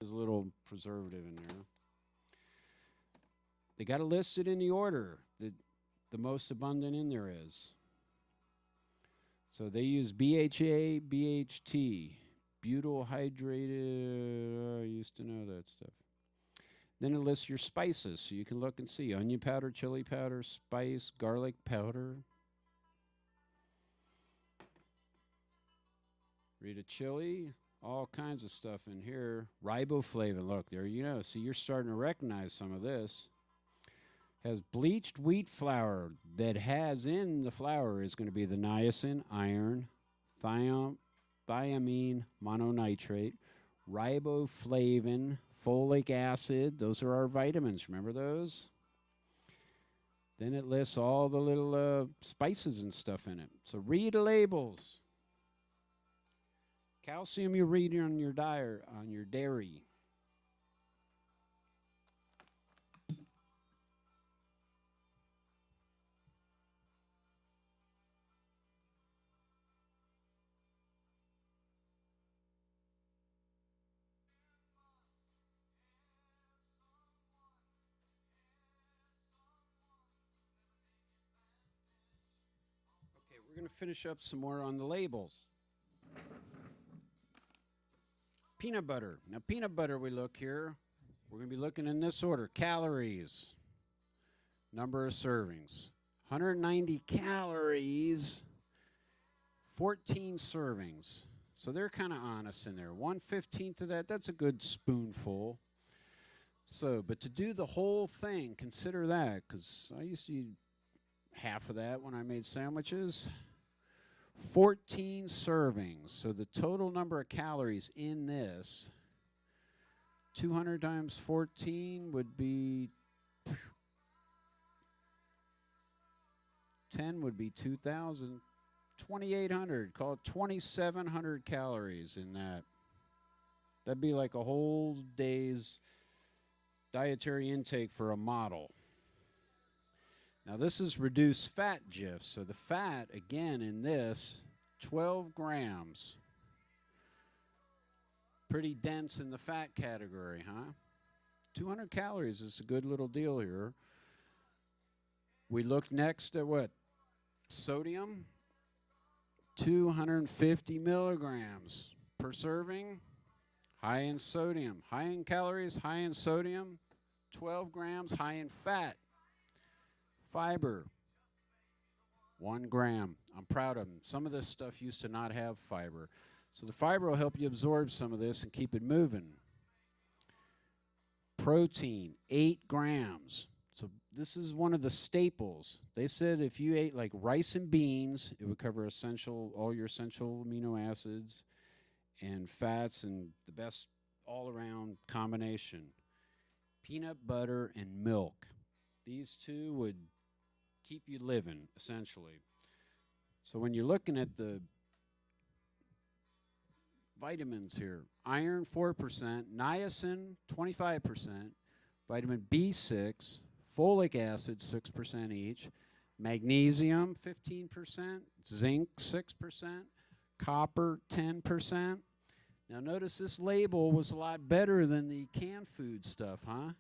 There's a little preservative in there. They got to list it in the order that the most abundant in there is. So they use BHA, BHT, butyl hydrated. I used to know that stuff. Then it lists your spices, so you can look and see onion powder, chili powder, spice, garlic powder. Rita chili, all kinds of stuff in here. Riboflavin, look, there you know. See, you're starting to recognize some of this. Has bleached wheat flour that has in the flour is going to be the niacin, iron, thiamine mononitrate, riboflavin, folic acid. Those are our vitamins. Remember those? Then it lists all the little spices and stuff in it. So read the labels. Calcium you read on your diet, on your dairy. Okay, we're going to finish up some more on the labels. Peanut butter. Now, peanut butter, we look here. We're going to be looking in this order. Calories. Number of servings. 190 calories. 14 servings. So they're kind of honest in there. 1/15 of that, that's a good spoonful. So, but to do the whole thing, consider that, because I used to eat half of that when I made sandwiches. 14 servings. So the total number of calories in this, 200 times 14 would be 10 would be 2,000. 2,800. Call it 2,700 calories in that. That'd be like a whole day's dietary intake for a model. Now this is reduced fat GIF. So the fat, again, in this, 12 grams. Pretty dense in the fat category, huh? 200 calories is a good little deal here. We look next at what? Sodium. 250 milligrams per serving. High in sodium. High in calories, high in sodium. 12 grams, high in fat. Fiber, 1 gram. I'm proud of them. Some of this stuff used to not have fiber. So the fiber will help you absorb some of this and keep it moving. Protein, 8 grams. So this is one of the staples. They said if you ate like rice and beans, it would cover all your essential amino acids and fats and the best all-around combination. Peanut butter and milk. These two would keep you living, essentially. So when you're looking at the vitamins here, iron 4%, niacin 25%, vitamin B6, folic acid 6% each, magnesium 15%, zinc 6%, copper 10%. Now notice this label was a lot better than the canned food stuff, huh?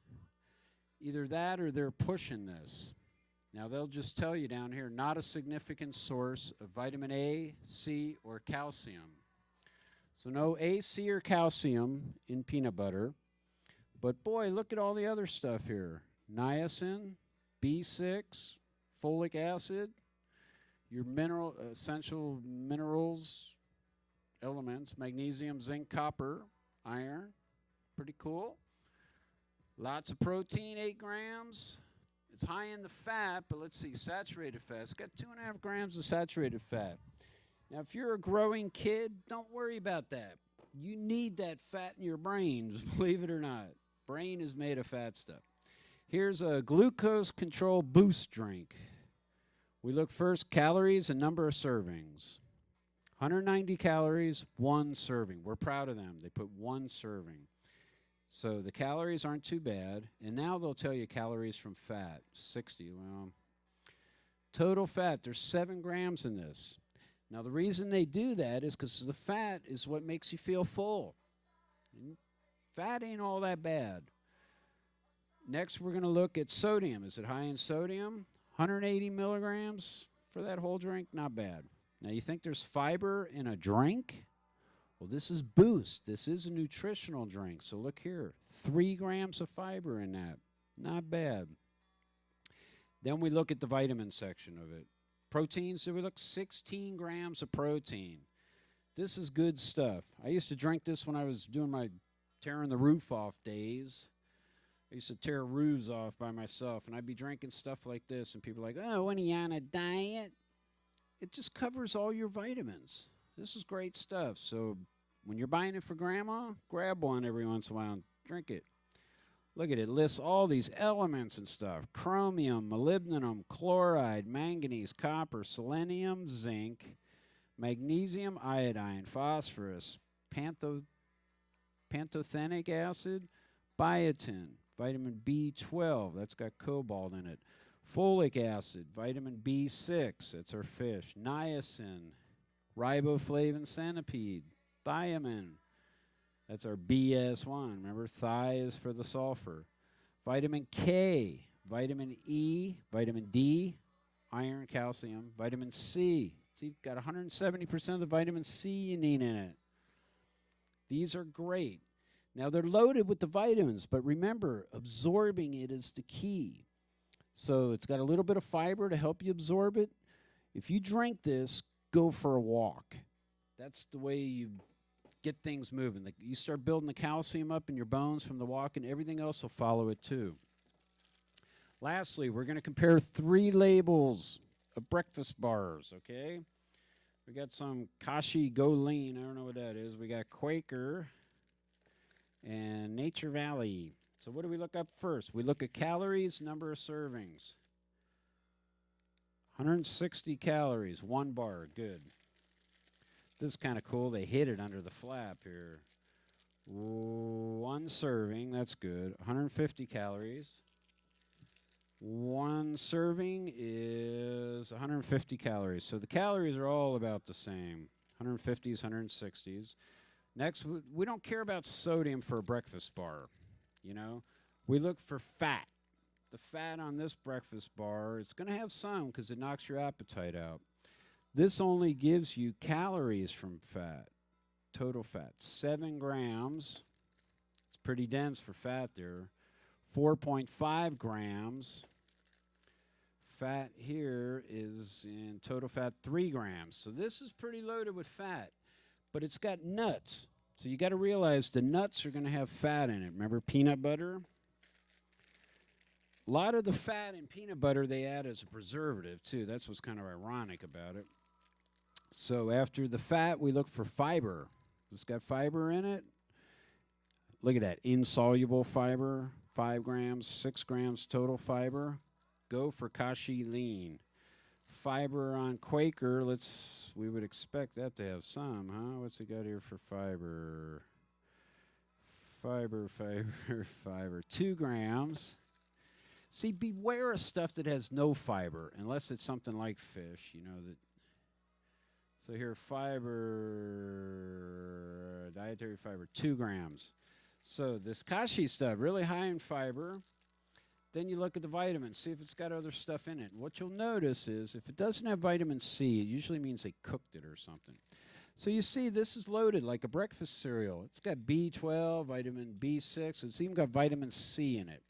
Either that or they're pushing this. Now they'll just tell you down here, not a significant source of vitamin A, C, or calcium. So no A, C, or calcium in peanut butter. But boy, look at all the other stuff here. Niacin, B6, folic acid, your essential minerals, elements, magnesium, zinc, copper, iron. Pretty cool. Lots of protein, 8 grams. It's high in the fat, but let's see, saturated fat. It's got 2.5 grams of saturated fat. Now, if you're a growing kid, don't worry about that. You need that fat in your brains, believe it or not. Brain is made of fat stuff. Here's a glucose control boost drink. We look first, calories and number of servings. 190 calories, 1 serving. We're proud of them. They put 1 serving. So the calories aren't too bad. And now they'll tell you calories from fat, 60. Well, total fat, there's 7 grams in this. Now the reason they do that is because the fat is what makes you feel full. And Fat ain't all that bad. Next, we're going to look at sodium. Is it high in sodium? 180 milligrams for that whole drink? Not bad. Now, you think there's fiber in a drink? Well, this is Boost. This is a nutritional drink. So look here, 3 grams of fiber in that. Not bad. Then we look at the vitamin section of it. Proteins, so we look 16 grams of protein. This is good stuff. I used to drink this when I was doing my tearing the roof off days. I used to tear roofs off by myself, and I'd be drinking stuff like this, and people are like, oh, when are you on a diet? It just covers all your vitamins. This is great stuff. So when you're buying it for grandma, grab one every once in a while and drink it. Look at it. It lists all these elements and stuff. Chromium, molybdenum, chloride, manganese, copper, selenium, zinc, magnesium, iodine, phosphorus, pantothenic acid, biotin, vitamin B12, that's got cobalt in it, folic acid, vitamin B6, that's our fish, niacin, riboflavin centipede, thiamine, that's our BS1. Remember, thi is for the sulfur. Vitamin K, vitamin E, vitamin D, iron, calcium, vitamin C. See, you've got 170% of the vitamin C you need in it. These are great. Now, they're loaded with the vitamins, but remember, absorbing it is the key. So it's got a little bit of fiber to help you absorb it. If you drink this, go for a walk. That's the way you get things moving. You start building the calcium up in your bones from the walk, and everything else will follow it too. Lastly, we're going to compare 3 labels of breakfast bars, okay? We got some Kashi Go Lean. I don't know what that is. We got Quaker and Nature Valley. So what do we look up first? We look at calories, number of servings. 160 calories, 1 bar, good. This is kind of cool. They hid it under the flap here. 1 serving, that's good. 150 calories. 1 serving is 150 calories. So the calories are all about the same. 150s, 160s. Next, we don't care about sodium for a breakfast bar, you know. We look for fat. The fat on this breakfast bar, it's going to have some because it knocks your appetite out. This only gives you calories from fat, total fat, 7 grams. It's pretty dense for fat there. 4.5 grams. Fat here is in total fat 3 grams. So this is pretty loaded with fat. But it's got nuts. So you got to realize the nuts are going to have fat in it. Remember peanut butter? A lot of the fat in peanut butter they add as a preservative too. That's what's kind of ironic about it. So after the fat, we look for fiber. It's got fiber in it. Look at that. Insoluble fiber, 5 grams, 6 grams total fiber. Go for Kashi Lean. Fiber on Quaker, we would expect that to have some, huh? What's it got here for fiber? Fiber. 2 grams. See, beware of stuff that has no fiber, unless it's something like fish, you know. So here, fiber, dietary fiber, 2 grams. So this Kashi stuff, really high in fiber. Then you look at the vitamins, see if it's got other stuff in it. What you'll notice is if it doesn't have vitamin C, it usually means they cooked it or something. So you see this is loaded like a breakfast cereal. It's got B12, vitamin B6. It's even got vitamin C in it.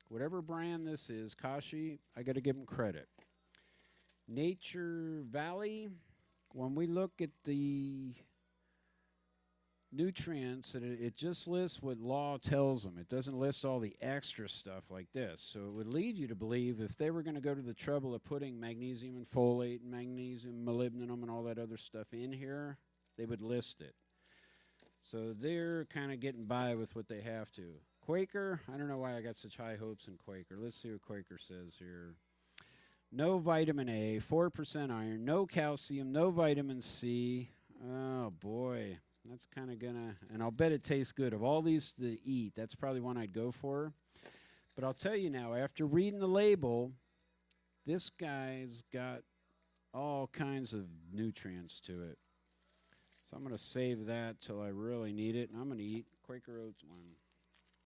Whatever brand this is, Kashi, I got to give them credit. Nature Valley, when we look at the nutrients, it just lists what law tells them. It doesn't list all the extra stuff like this. So it would lead you to believe if they were going to go to the trouble of putting magnesium and folate and magnesium, molybdenum, and all that other stuff in here, they would list it. So they're kind of getting by with what they have to. Quaker, I don't know why I got such high hopes in Quaker. Let's see what Quaker says here. No vitamin A, 4% iron, no calcium, no vitamin C. Oh, boy. That's kind of gonna, and I'll bet it tastes good. Of all these to eat, that's probably one I'd go for. But I'll tell you now, after reading the label, this guy's got all kinds of nutrients to it. So I'm going to save that till I really need it, and I'm going to eat Quaker Oats one.